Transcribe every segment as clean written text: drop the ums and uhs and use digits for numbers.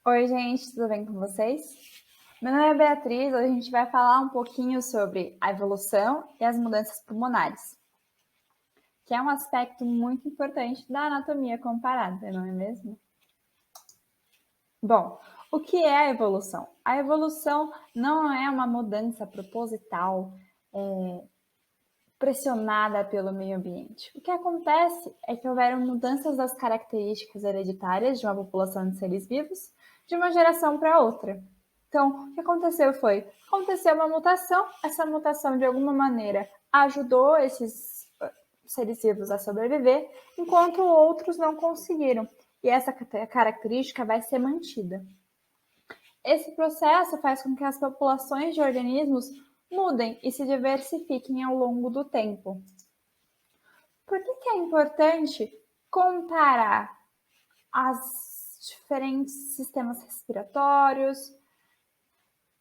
Oi, gente, tudo bem com vocês? Meu nome é Beatriz, hoje a gente vai falar um pouquinho sobre a evolução e as mudanças pulmonares, que é um aspecto muito importante da anatomia comparada, não é mesmo? Bom, o que é a evolução? A evolução não é uma mudança proposital, pressionada pelo meio ambiente. O que acontece é que houveram mudanças das características hereditárias de uma população de seres vivos de uma geração para outra. Então, o que aconteceu foi, aconteceu uma mutação, essa mutação de alguma maneira ajudou esses seres vivos a sobreviver, enquanto outros não conseguiram. E essa característica vai ser mantida. Esse processo faz com que as populações de organismos mudem e se diversifiquem ao longo do tempo. Por que é importante comparar os diferentes sistemas respiratórios?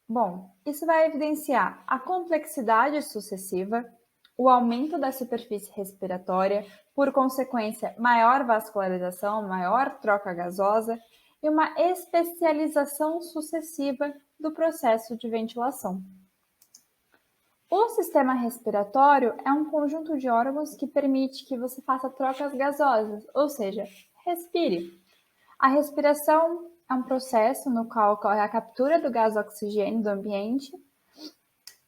Bom, isso vai evidenciar a complexidade sucessiva, o aumento da superfície respiratória, por consequência, maior vascularização, maior troca gasosa e uma especialização sucessiva do processo de ventilação. O sistema respiratório é um conjunto de órgãos que permite que você faça trocas gasosas, ou seja, respire. A respiração é um processo no qual ocorre a captura do gás oxigênio do ambiente,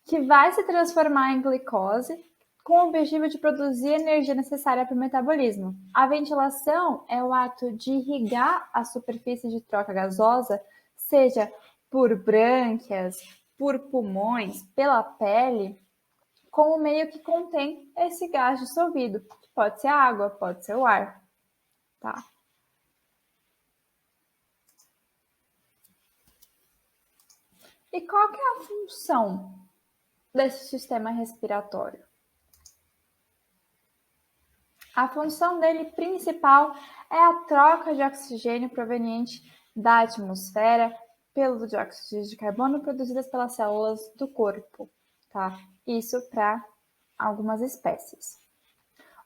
que vai se transformar em glicose, com o objetivo de produzir a energia necessária para o metabolismo. A ventilação é o ato de irrigar a superfície de troca gasosa, seja por brânquias, por pulmões, pela pele, com o meio que contém esse gás dissolvido, que pode ser a água, pode ser o ar, tá? E qual que é a função desse sistema respiratório? A função dele principal é a troca de oxigênio proveniente da atmosfera pelo dióxido de carbono produzidas pelas células do corpo, tá? Isso para algumas espécies.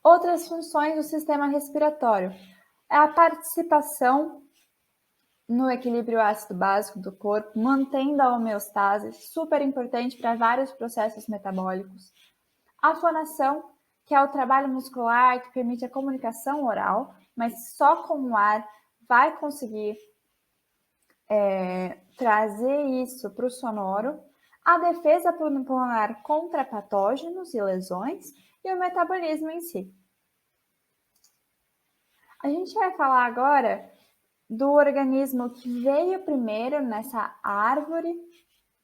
Outras funções do sistema respiratório é a participação no equilíbrio ácido-básico do corpo, mantendo a homeostase, super importante para vários processos metabólicos. A fonação, que é o trabalho muscular que permite a comunicação oral, mas só com o ar vai conseguir trazer isso para o sonoro. A defesa pulmonar contra patógenos e lesões e o metabolismo em si. A gente vai falar agora do organismo que veio primeiro nessa árvore,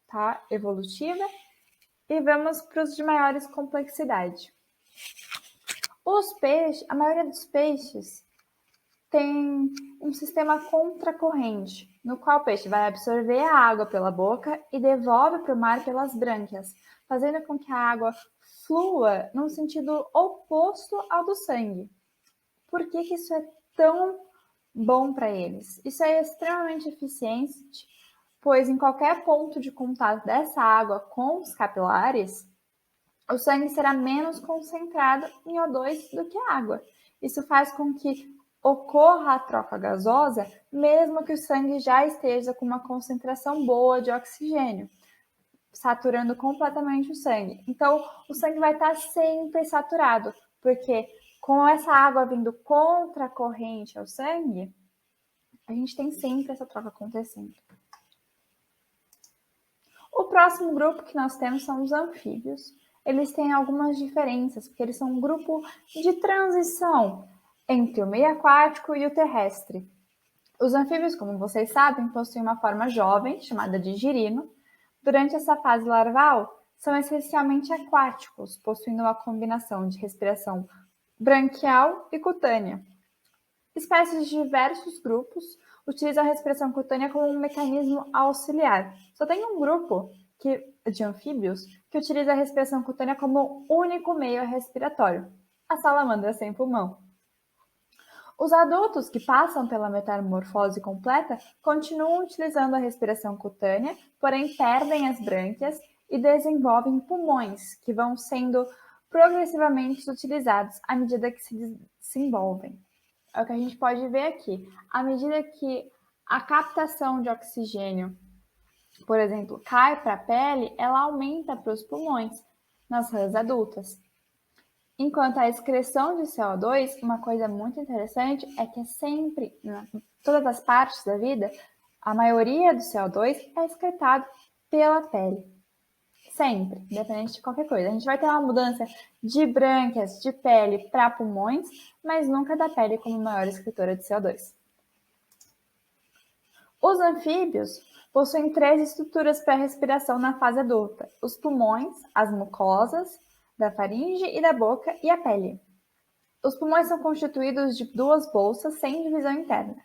tá, evolutiva, e vamos para os de maiores complexidade. Os peixes, a maioria dos peixes tem um sistema contracorrente, no qual o peixe vai absorver a água pela boca e devolve para o mar pelas brânquias, fazendo com que a água flua num sentido oposto ao do sangue. Por que isso é tão bom para eles? Isso é extremamente eficiente, pois em qualquer ponto de contato dessa água com os capilares, o sangue será menos concentrado em O2 do que a água. Isso faz com que ocorra a troca gasosa, mesmo que o sangue já esteja com uma concentração boa de oxigênio, saturando completamente o sangue. Então, o sangue vai estar sempre saturado, porque com essa água vindo contra a corrente ao sangue, a gente tem sempre essa troca acontecendo. O próximo grupo que nós temos são os anfíbios. Eles têm algumas diferenças, porque eles são um grupo de transição entre o meio aquático e o terrestre. Os anfíbios, como vocês sabem, possuem uma forma jovem, chamada de girino. Durante essa fase larval, são essencialmente aquáticos, possuindo uma combinação de respiração branquial e cutânea. Espécies de diversos grupos utilizam a respiração cutânea como um mecanismo auxiliar. Só tem um grupo de anfíbios que utiliza a respiração cutânea como único meio respiratório, a salamandra sem pulmão. Os adultos que passam pela metamorfose completa continuam utilizando a respiração cutânea, porém perdem as brânquias e desenvolvem pulmões, que vão sendo progressivamente utilizados à medida que se desenvolvem. É o que a gente pode ver aqui. À medida que a captação de oxigênio, por exemplo, cai para a pele, ela aumenta para os pulmões nas rãs adultas. Enquanto a excreção de CO2, uma coisa muito interessante é que sempre, em todas as partes da vida, a maioria do CO2 é excretado pela pele. Sempre, independente de qualquer coisa. A gente vai ter uma mudança de brânquias, de pele para pulmões, mas nunca da pele como maior excretora de CO2. Os anfíbios possuem 3 estruturas para respiração na fase adulta: os pulmões, as mucosas da faringe e da boca e a pele. Os pulmões são constituídos de 2 bolsas sem divisão interna.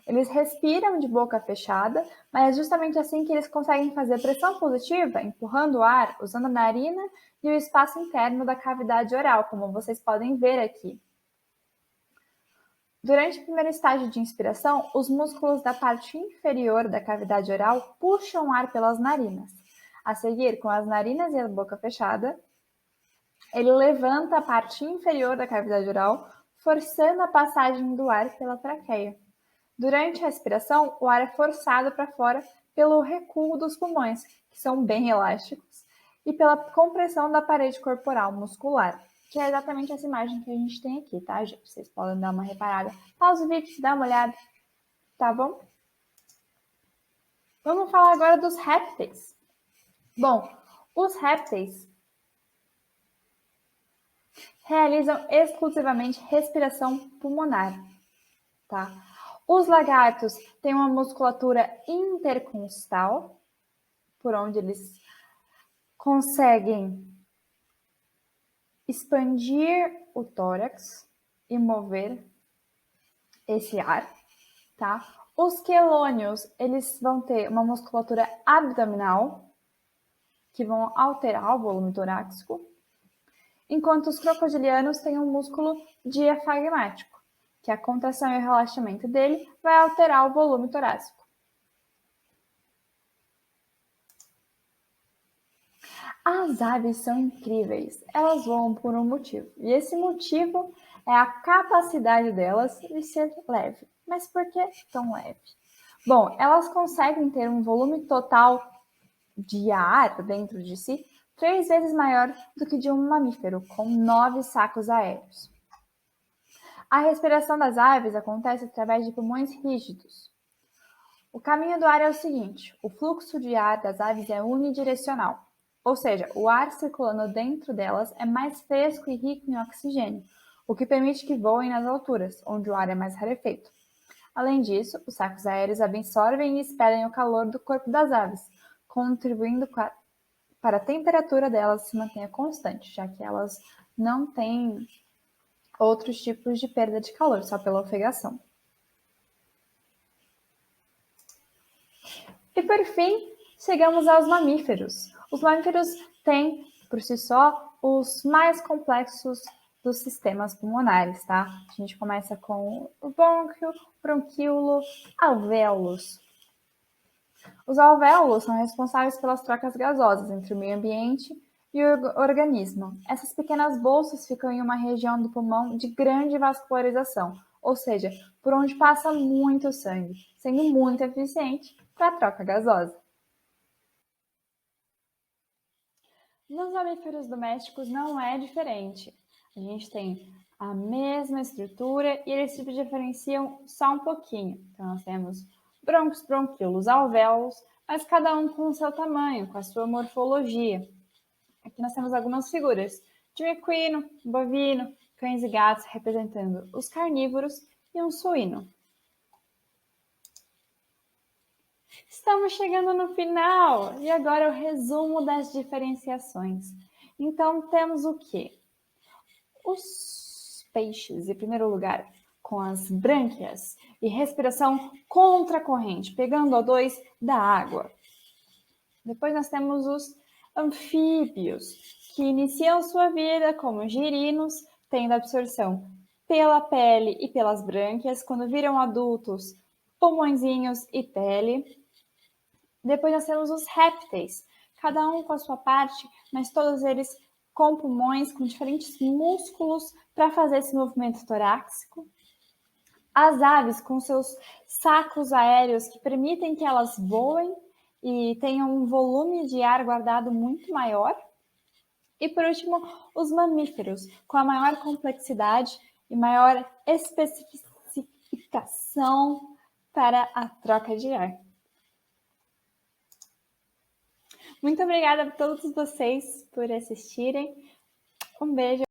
Eles respiram de boca fechada, mas é justamente assim que eles conseguem fazer pressão positiva, empurrando o ar, usando a narina e o espaço interno da cavidade oral, como vocês podem ver aqui. Durante o primeiro estágio de inspiração, os músculos da parte inferior da cavidade oral puxam ar pelas narinas. A seguir, com as narinas e a boca fechada, ele levanta a parte inferior da cavidade oral, forçando a passagem do ar pela traqueia. Durante a respiração, o ar é forçado para fora pelo recuo dos pulmões, que são bem elásticos, e pela compressão da parede corporal muscular, que é exatamente essa imagem que a gente tem aqui, tá, gente? Vocês podem dar uma reparada. Pausa o vídeo, dá uma olhada, tá bom? Vamos falar agora dos répteis. Bom, os répteis realizam exclusivamente respiração pulmonar, tá? Os lagartos têm uma musculatura interconstal, por onde eles conseguem expandir o tórax e mover esse ar, tá? Os quelônios, eles vão ter uma musculatura abdominal, que vão alterar o volume torácico, enquanto os crocodilianos têm um músculo diafragmático, que a contração e o relaxamento dele vai alterar o volume torácico. As aves são incríveis, elas voam por um motivo, e esse motivo é a capacidade delas de ser leve. Mas por que tão leve? Bom, elas conseguem ter um volume total de ar dentro de si 3 vezes maior do que de um mamífero, com 9 sacos aéreos. A respiração das aves acontece através de pulmões rígidos. O caminho do ar é o seguinte: o fluxo de ar das aves é unidirecional, ou seja, o ar circulando dentro delas é mais fresco e rico em oxigênio, o que permite que voem nas alturas, onde o ar é mais rarefeito. Além disso, os sacos aéreos absorvem e expelem o calor do corpo das aves, contribuindo para a temperatura delas se mantenha constante, já que elas não têm outros tipos de perda de calor, só pela ofegação. E por fim, chegamos aos mamíferos. Os mamíferos têm, por si só, os mais complexos dos sistemas pulmonares, tá? A gente começa com o brônquio, bronquíolo, alvéolos. Os alvéolos são responsáveis pelas trocas gasosas entre o meio ambiente e o organismo. Essas pequenas bolsas ficam em uma região do pulmão de grande vascularização, ou seja, por onde passa muito sangue, sendo muito eficiente para a troca gasosa. Nos mamíferos domésticos não é diferente. A gente tem a mesma estrutura e eles se diferenciam só um pouquinho. Então, nós temos brônquios, bronquíolos, alvéolos, mas cada um com o seu tamanho, com a sua morfologia. Aqui nós temos algumas figuras de um equino, um bovino, cães e gatos representando os carnívoros e um suíno. Estamos chegando no final e agora o resumo das diferenciações. Então temos o quê? Os peixes, em primeiro lugar, com as brânquias e respiração contra a corrente, pegando O2 da água. Depois nós temos os anfíbios, que iniciam sua vida como girinos, tendo absorção pela pele e pelas brânquias, quando viram adultos, pulmõezinhos e pele. Depois nós temos os répteis, cada um com a sua parte, mas todos eles com pulmões, com diferentes músculos para fazer esse movimento torácico. As aves, com seus sacos aéreos que permitem que elas voem e tenham um volume de ar guardado muito maior. E, por último, os mamíferos, com a maior complexidade e maior especificação para a troca de ar. Muito obrigada a todos vocês por assistirem. Um beijo.